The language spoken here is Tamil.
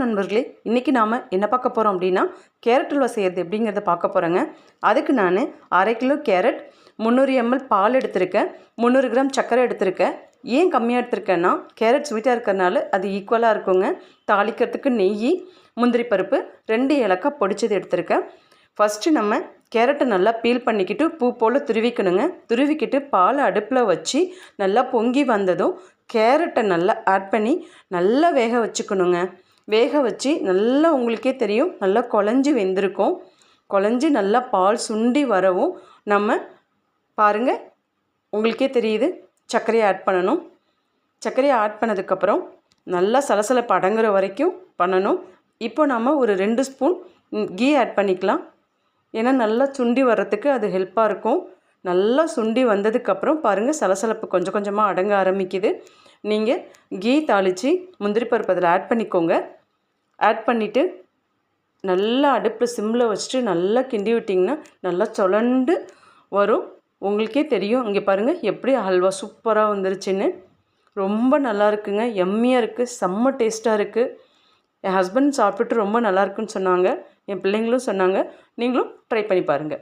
நண்பர்களே, இன்றைக்கி நாம் என்ன பார்க்க போகிறோம் அப்படின்னா கேரட் அல்வா செய்கிறது எப்படிங்கிறத பார்க்க போகிறோங்க. அதுக்கு நான் 1/2 கிலோ கேரட், 300 ml பால் எடுத்திருக்கேன், 300 கிராம் சர்க்கரை எடுத்திருக்கேன். ஏன் கம்மியாக எடுத்திருக்கேன்னா கேரட் ஸ்வீட்டாக இருக்கிறனால அது ஈக்குவலாக இருக்குங்க. தாளிக்கிறதுக்கு நெய், முந்திரி பருப்பு, 2 ஏலக்காய் பொடிச்சது எடுத்திருக்கேன். ஃபஸ்ட்டு நம்ம கேரட்டை நல்லா பீல் பண்ணிக்கிட்டு பூ போல் துருவிக்கணுங்க. துருவிக்கிட்டு பாலை அடுப்பில் வச்சு நல்லா பொங்கி வந்ததும் கேரட்டை நல்லா ஆட் பண்ணி நல்லா வேக வச்சுக்கணுங்க. வேக வச்சு நல்லா உங்களுக்கே தெரியும் நல்லா குழஞ்சி வெந்திருக்கும். குழஞ்சி நல்லா பால் சுண்டி வரவும் நம்ம பாருங்கள், உங்களுக்கே தெரியுது சர்க்கரையை ஆட் பண்ணணும். சர்க்கரையை ஆட் பண்ணதுக்கப்புறம் நல்லா சலசலப்பு அடங்குற வரைக்கும் பண்ணணும். இப்போ நம்ம ஒரு 2 ஸ்பூன் கீ ஆட் பண்ணிக்கலாம். ஏன்னா நல்லா சுண்டி வர்றதுக்கு அது ஹெல்ப்பாக இருக்கும். நல்லா சுண்டி வந்ததுக்கப்புறம் பாருங்கள் சலசலப்பு கொஞ்சம் கொஞ்சமாக அடங்க ஆரம்பிக்குது. நீங்கள் கீ தாளித்து முந்திரி பருப்பு அதில் ஆட் பண்ணிக்கோங்க. ஆட் பண்ணிவிட்டு நல்லா அடுப்பில் சிம்மில் வச்சுட்டு நல்லா கிண்டி விட்டிங்கன்னா நல்லா சுழண்டு வரும். உங்களுக்கே தெரியும். இங்கே பாருங்கள் எப்படி ஹல்வா சூப்பராக வந்துருச்சுன்னு. ரொம்ப நல்லா இருக்குங்க, எம்மியாக இருக்குது, செம்ம டேஸ்ட்டாக இருக்குது. என் ஹஸ்பண்ட் சாப்பிட்டுட்டு ரொம்ப நல்லாயிருக்குன்னு சொன்னாங்க, என் பிள்ளைங்களும் சொன்னாங்க. நீங்களும் ட்ரை பண்ணி பாருங்கள்.